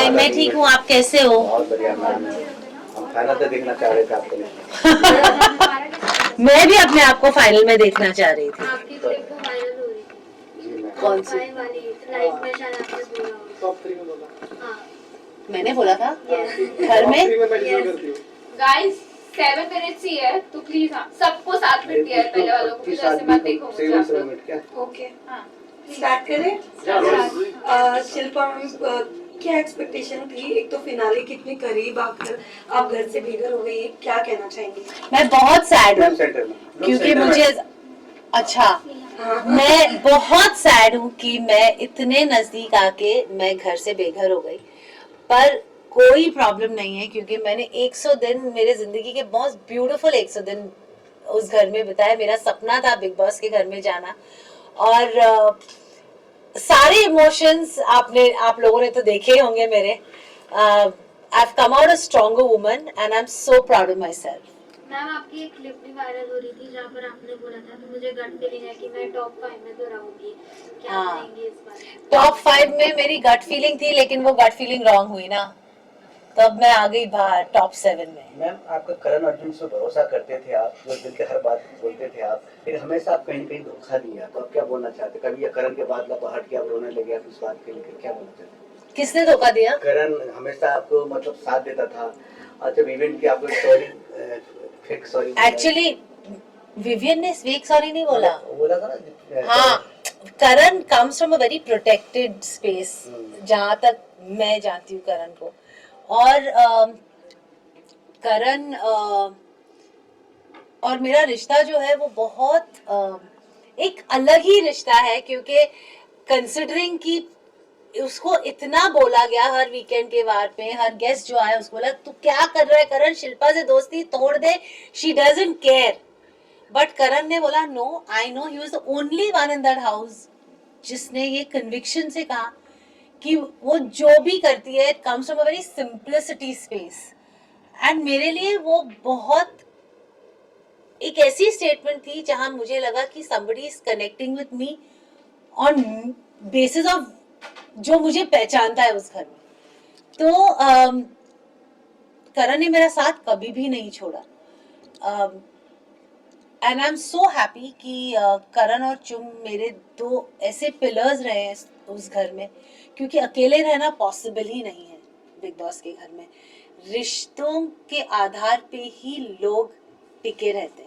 हाय, मैं ठीक हूँ, आप कैसे हो? बहुत बढ़िया मैम, हम फाइनल तो देखना चाह रहे थे आपको। मैं भी अपने आप को फाइनल में देखना चाह रही थी। आपकी क्लिप तो वायरल हो रही थी। जी मैम। कौन सी? वाली लाइव में शायद आपने बोला होगा। टॉप 3 में बोला। हाँ। मैंने बोला था Yes. घर में। टॉप 3 में मैं डिजर्व करती हूँ। गाइस 7 मिनट्स ही है तो प्लीज हाँ सबको 7 मिनट दिया है पहले वालों को, फिर ऐसे मत देखो मुझे आप लोग। मिनट क्या? ओके हाँ स्टार्ट करें। शिल्पा मैम क्या एक्सपेक्टेशन थी? एक तो फिनाले कितने करीब आकर आप घर से बेघर हो गई, क्या कहना चाहेंगे? मैं बहुत सैड मैम हूँ सेंटर में। क्योंकि मुझे अच्छा मैं बहुत सैड हूँ कि मैं इतने नजदीक आके मैं घर से बेघर हो गई, पर कोई प्रॉब्लम नहीं है क्योंकि मैंने 100 दिन मेरे जिंदगी के बहुत ब्यूटीफुल 100 दिन उस घर में बिताए। मेरा सपना था बिग बॉस के घर में जाना और सारे इमोशंस आप लोगों ने तो देखे ही होंगे मेरे। I have come out a stronger woman and I am so proud of my self. Ma'am आपकी एक क्लिप भी वायरल हो रही थी जहाँ पर आपने बोला था कि मुझे गट फीलिंग है कि मैं टॉप 5 में तो रहूंगी। क्या हाँ। कहेंगे इस बारे में? टॉप 5 में मेरी गट फीलिंग थी, लेकिन वो गट फीलिंग रॉन्ग हुई ना, तब मैं आ गई बाहर टॉप 7 में। मैम आपका करण अर्जुन से भरोसा करते थे आप, जो दिल के हर बात बोलते थे आप, फिर हमेशा आप कहीं कहीं धोखा दिया, तो आप क्या बोलना चाहते? कभी ये करण के बाद आप हट के आप रोने लगे, आप इस बात के लिए क्या बोलना चाहते? किसने धोखा दिया? करण हमेशा आपको मतलब साथ देता था, और जब इवेंट की आपको sorry fake sorry actually Vivian ने फेक सॉरी नहीं बोला। बोला था ना। हाँ, Karan comes from a very protected space, जहाँ तक मैं जानती हूँ करण को। और करण और मेरा रिश्ता जो है वो बहुत एक अलग ही रिश्ता है, क्योंकि कंसिडरिंग कि उसको इतना बोला गया हर वीकेंड के वार पे, हर गेस्ट जो आया उसको बोला तू क्या कर रहा है करण, शिल्पा से दोस्ती तोड़ दे, she doesn't care. But Karan ने बोला no, I know he was the only one in that house जिसने ये कन्विक्शन से कहा कि वो जो भी करती है it comes from a very simplicity space. And मेरे लिए वो बहुत एक ऐसी स्टेटमेंट थी जहां मुझे लगा कि somebody is connecting with me on basis of जो मुझे पहचानता है उस घर में। तो करण ने मेरा साथ कभी भी नहीं छोड़ा and I am so happy कि करण और चुम मेरे दो ऐसे पिलर्स रहे हैं उस घर में, क्योंकि अकेले रहना पॉसिबल ही नहीं है बिग बॉस के घर में। रिश्तों के आधार पे ही लोग टिके रहते हैं।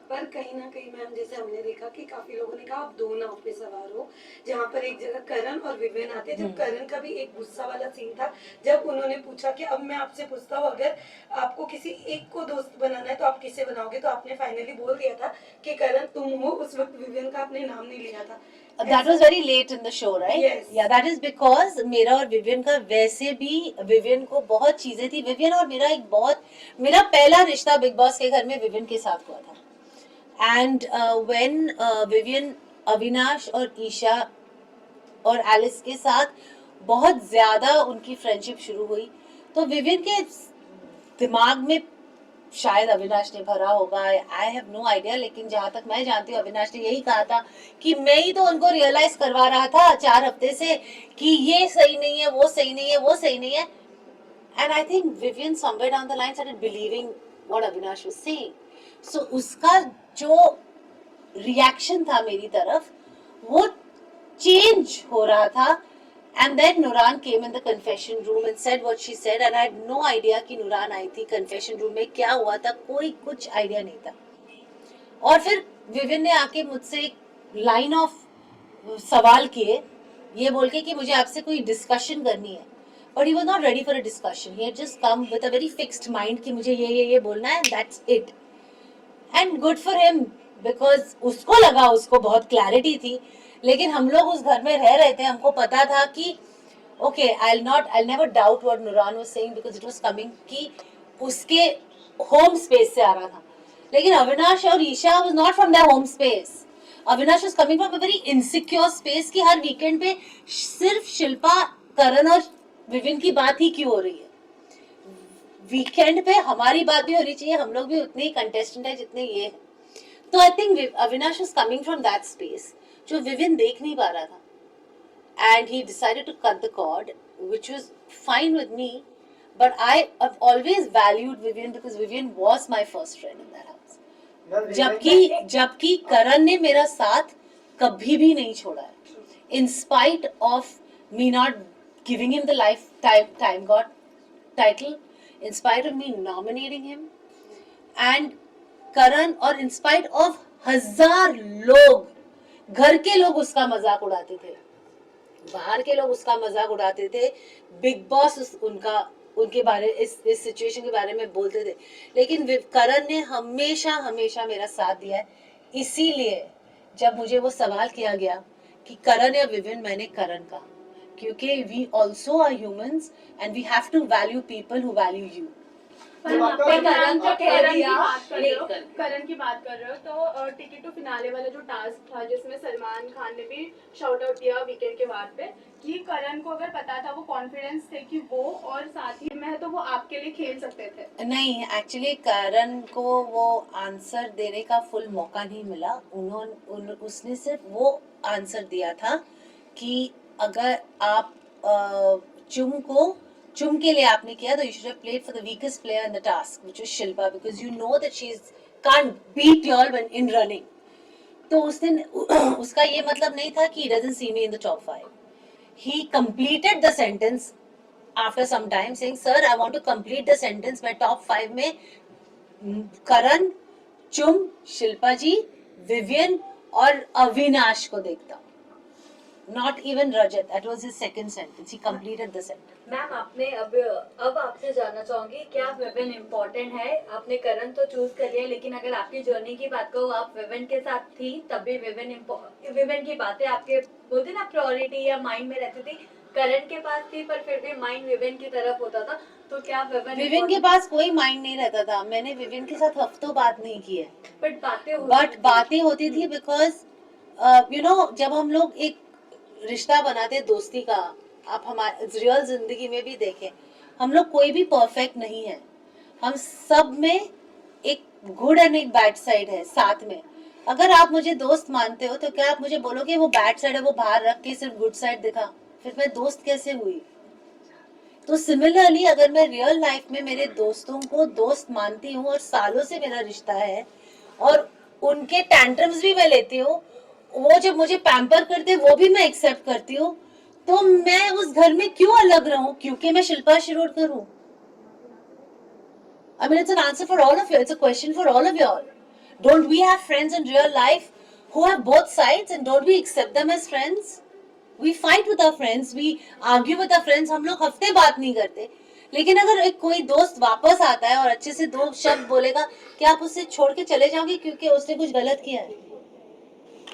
पर कहीं ना कहीं मैम जैसे हमने देखा कि काफी लोगों ने कहा आप दो नाव पे सवार हो, जहाँ पर एक जगह करण और विवेन आते हैं। जब करण का भी एक गुस्सा वाला सीन था, जब उन्होंने पूछा कि अब मैं आपसे पूछता हूँ अगर आपको किसी एक को दोस्त बनाना है तो आप किसे बनाओगे, तो आपने फाइनली बोल दिया था कि करण तुम हो। उस वक्त विवेन का आपने नाम नहीं लिया था। That was very late in the show, right? Yes. Yeah, that is because मेरा और विवियन का वैसे भी विवियन को बहुत चीजें थी। विवियन और मेरा पहला रिश्ता बिग बॉस के घर में विवियन के साथ हुआ था। एंड व्हेन विवियन अविनाश और ईशा और एलिस के साथ बहुत ज्यादा उनकी फ्रेंडशिप शुरू हुई, तो विवियन के दिमाग में शायद अविनाश ने भरा होगा, आई हैव नो आइडिया, लेकिन जहां तक मैं जानती हूँ अविनाश ने यही कहा था कि मैं ही तो उनको रियलाइज करवा रहा था 4 हफ्ते से कि ये सही नहीं है, वो सही नहीं है, वो सही नहीं है। And I think Vivian somewhere down the line started believing what Avinash was saying. So उसका जो रिएक्शन था मेरी तरफ वो चेंज हो रहा था। And then Nuran came in the confession room and said what she said, and I had no idea कि Nuran आई थी confession room में, क्या हुआ था कोई कुछ आइडिया नहीं था। और फिर विविन ने आके मुझसे एक लाइन ऑफ सवाल किए ये बोल के कि मुझे आपसे कोई डिस्कशन करनी है, but he was not ready for a discussion. He had just come with a very fixed mind कि मुझे ये बोलना है, that's it. And good for him because उसको लगा उसको बहुत क्लैरिटी थी, लेकिन हम लोग उस घर में रह रहे थे, हमको पता था कि okay I'll never doubt what Nuran was saying because it was coming कि उसके होम स्पेस से आ रहा था। लेकिन अविनाश और Isha was not from their home space. Avinash was coming from a very insecure space कि हर वीकेंड पे सिर्फ शिल्पा, करण और विविन की बात ही क्यों हो रही है। वीकेंड पे हमारी बात भी होनी चाहिए, हम लोग भी उतने ही कंटेस्टेंट है जितने ये हैं। तो I think Avinash was coming from that space जो विविन देख नहीं पा रहा था, and he decided to cut the cord which was fine with me, but I've always valued Vivian because Vivian was my first friend in that house. जबकि करण ने मेरा साथ कभी भी नहीं छोड़ा है, in spite of me not giving him the lifetime God title, in spite of me nominating him, and करण, और in spite of 1000 लोग, घर के लोग उसका मजाक उड़ाते थे, बाहर के लोग उसका मजाक उड़ाते थे, बिग बॉस उनके बारे इस सिचुएशन के बारे में बोलते थे, लेकिन करण ने हमेशा हमेशा मेरा साथ दिया है. इसीलिए जब मुझे वो सवाल किया गया कि करण या विवियन, मैंने करण का, क्योंकि we also are humans and we have to value people who value you. Karan की बात कर रहे हो तो टिकट टू फिनाले वाला जो टास्क था जिसमें सलमान खान ने भी शाउट आउट किया वीकेंड के बाद पे कि करण को अगर पता था, वो कॉन्फिडेंस थे कि वो और साथी में है तो वो आपके लिए खेल सकते थे. नहीं, एक्चुअली करण को वो आंसर देने का फुल मौका नहीं मिला. उसने सिर्फ वो आंसर दिया था कि अगर आप चुम के लिए आपने किया तो you should have played for the weakest player in the task, which was Shilpa, because you know that she can't beat y'all when in running. तो उसका ये मतलब नहीं था कि he doesn't see me in the top 5. He completed the sentence after some time saying, sir, I want to complete the sentence. मैं top 5 में करण, चुम, शिल्पा जी, विवियन और अविनाश को देखता हूँ. Not even Rajat. That was his second sentence. He completed the sentence. Ma'am, आपने अब आपसे जानना चाहूंगी, क्या विवियन इम्पोर्टेंट है? आपने करण तो चूज कर लिया, लेकिन अगर आपकी जर्नी की बात करो, आप विवियन के साथ थी तब भी विवियन की बातें आपके बोलते ना प्रायोरिटी या माइंड में रहती थी. करण के पास थी पर फिर भी माइंड विवियन की तरफ होता था, तो क्या विवियन के पास कोई माइंड नहीं रहता था. मैंने विवियन के साथ हफ्तों बात नहीं की है, बट बातें होती थी बिकॉज यू नो जब हम लोग एक रिश्ता बनाते दोस्ती का, आप हमारे रियल जिंदगी में भी देखें, हम लोग कोई भी परफेक्ट नहीं है. हम सब में एक गुड एंड एक बैड साइड है साथ में. अगर आप मुझे दोस्त मानते हो तो क्या आप मुझे बोलोगे वो बैड साइड है वो बाहर रख के सिर्फ गुड साइड दिखा? फिर मैं दोस्त कैसे हुई? तो सिमिलरली अगर मैं रियल लाइफ में मेरे दोस्तों को दोस्त मानती हूँ और सालों से मेरा रिश्ता है और उनके टैंट्रम्स भी मैं लेती हूँ, वो जब मुझे पैम्पर करते हैं वो भी मैं एक्सेप्ट करती हूँ, तो मैं उस घर में क्यों अलग रहूं क्योंकि मैं शिल्पा शिरोडकर हूँ? I mean, it's an answer for all of you. It's a question for all of y'all. Don't we have friends in real life who have both sides, and don't we accept them as friends? We fight with our friends, we argue with our friends. हम लोग हफ्ते बात नहीं करते, लेकिन अगर एक कोई दोस्त वापस आता है और अच्छे से 2 शब्द बोलेगा, क्या आप उसे छोड़ के चले जाओगे क्योंकि उसने कुछ गलत किया है?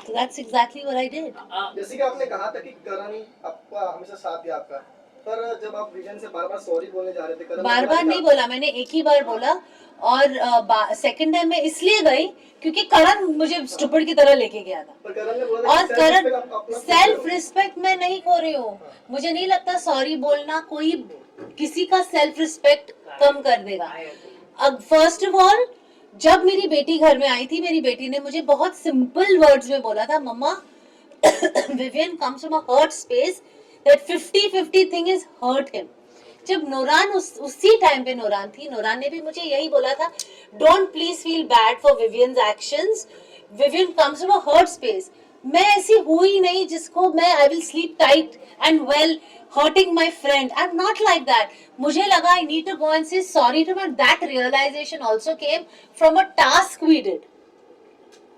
So that's exactly what I did. जैसे कि आपने कहा था कि करण आपका हमेशा साथ दिया आपका, पर जब आप विजन से बार-बार सॉरी बोलने जा रहे थे, करण बार-बार नहीं बोला, मैंने एक ही बार बोला. और सेकंड टाइम मैं इसलिए गई क्योंकि करण मुझे स्टूपिड की तरह लेके गया था. पर करण ने बोला और करण सेल्फ रिस्पेक्ट मैं नहीं खो रही हूँ. मुझे नहीं लगता सॉरी बोलना कोई किसी का सेल्फ रिस्पेक्ट कम कर देगा. अब फर्स्ट ऑफ ऑल जब मेरी बेटी घर में आई थी, मेरी बेटी ने मुझे बहुत सिंपल वर्ड्स में बोला था, mamma Vivian comes from a hurt space, that 50-50 thing is hurt him. जब नूरान उसी टाइम पे नूरान थी, नूरान ने भी मुझे यही बोला था, don't please feel bad for Vivian's actions, Vivian comes from a hurt space. मैं ऐसी हुई नहीं जिसको मैं I will sleep tight and well hurting my friend. I'm not like that. मुझे लगा I need to go and say sorry to her. That realization also came from a task we did.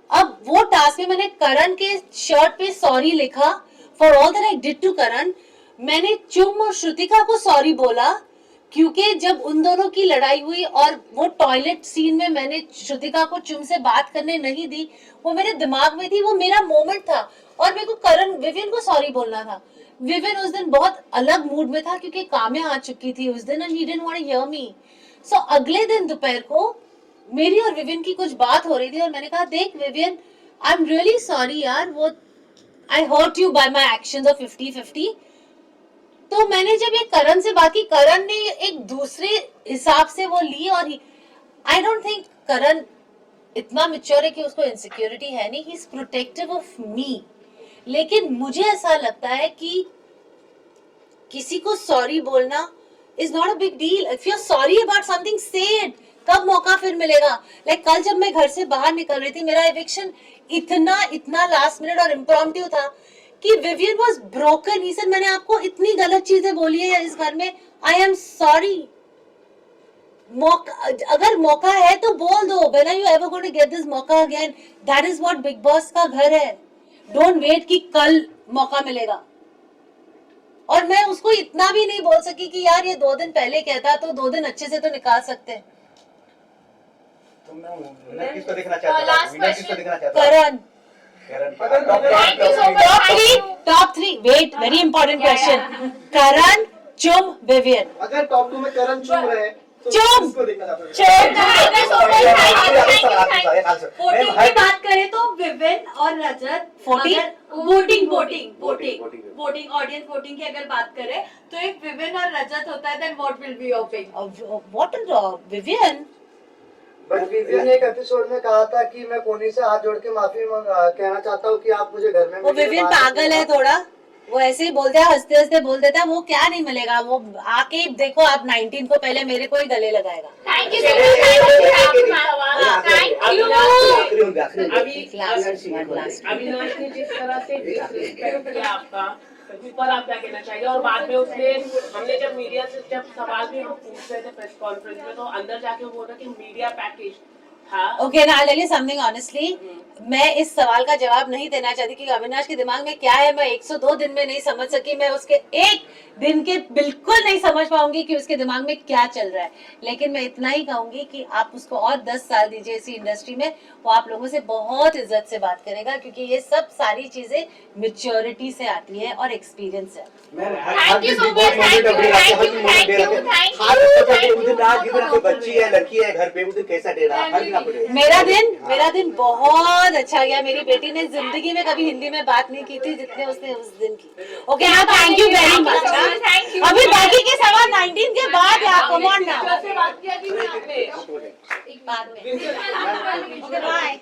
अब वो task में मैंने करण के shirt पे sorry लिखा for all that I did to करण. मैंने चुम और श्रुतिका को सॉरी बोला क्योंकि जब उन दोनों की लड़ाई हुई और वो टॉयलेट सीन में मैंने श्रुतिका को चुम से बात करने नहीं दी, वो मेरे दिमाग में थी, वो मेरा मोमेंट था और मेरे को करण विवियन को सॉरी बोलना था. विवियन उस दिन बहुत अलग मूड में था क्योंकि काम्या आ चुकी थी उस दिन, and he didn't want to hear me. So अगले दिन दोपहर को मेरी और विवियन की कुछ बात हो रही थी और मैंने कहा, देख Vivian, I am really sorry यार, वो I hurt you by my actions of 50-50. तो मैंने जब ये करण से बात की, करण ने एक दूसरे हिसाब से वो ली और आई डोंट थिंक करण इतना मैच्योर है कि उसको इनसिक्योरिटी है नहीं. He is protective of me. लेकिन मुझे ऐसा लगता है कि किसी को सॉरी बोलना is not a big deal. If you are sorry about something say it. कब मौका फिर मिलेगा? लाइक कल जब मैं घर से बाहर निकल रही थी, मेरा एविक्शन इतना लास्ट मिनट और इम्प्रॉम्प्टू था कि Vivian was broken. He said मैंने आपको इतनी गलत चीजें बोली है इस घर में, आई एम सॉरी. अगर मौका है तो बोल दो. When are you ever going to get this मौका again? That is what Bigg Boss का घर है. डोंट वेट कि कल मौका मिलेगा. और मैं उसको इतना भी नहीं बोल सकी कि यार ये 2 दिन पहले कहता तो 2 दिन अच्छे से तो निकाल सकते. तो मैं विनर किसको देखना चाहता हूं? last विनर किसको question. देखना चाहता हूं? Karan. Thank you so much. Top 3 wait, very important question. Karan, Chum, Vivian. अगर टॉप 2 में करण चुम रहे तो चुम! किसको देखना चाहते हैं? Thank you so much. Thank you. Voting की बात करें तो विवेन और रजत. Voting? Voting Voting. Voting audience voting की अगर बात करें तो एक विवेन और रजत होता है, then what will be your pick? What is Vivian? But Vivian ने एक एपिसोड में कहा था कि मैं कोनी से हाथ जोड़ के माफी कहना चाहता हूँ कि आप मुझे घर में. वो विवियन पागल है थोड़ा. वो ऐसे ही बोलते हैं, हंसते हंसते बोल देता है. वो क्या नहीं मिलेगा. वो आके देखो आप 19 को पहले मेरे को ही गले लगाएगा. Thank you so much. Thank you. Avinash ने जिस तरह से डिसरिस्पेक्ट किया आपका, उस पर आप क्या कहना चाहिए? और बाद में उसने, हमने जब मीडिया से जब सवाल भी हम पूछ रहे थे प्रेस कॉन्फ्रेंस में, तो अंदर जाके वो बोल रहा कि मीडिया पैकेज था. ओके ना, I tell you something honestly. मैं इस सवाल का जवाब नहीं देना चाहती कि अविनाश के दिमाग में क्या है. मैं 102 दिन में नहीं समझ सकी. मैं उसके एक दिन के बिल्कुल नहीं समझ पाऊंगी कि उसके दिमाग में क्या चल रहा है. लेकिन मैं इतना ही कहूंगी कि आप उसको और 10 साल दीजिए इसी इंडस्ट्री में. वो आप लोगों से बहुत इज्जत से बात करेगा, क्योंकि ये सब सारी चीजें मेच्योरिटी से आती है और एक्सपीरियंस है. Thank you so much. Thank you. कोई बच्ची है, लड़की है घर पे, उसे कैसा दे रहा है? मेरा दिन बहुत अच्छा गया. मेरी बेटी ने जिंदगी में कभी हिंदी में बात नहीं की थी जितने उसने उस दिन की. ओके ना, थैंक यू वेरी मच. अभी बाकी के सवाल 19 के बाद है. Come on now. कैसे बात किया कि आपने बाद में. बाय.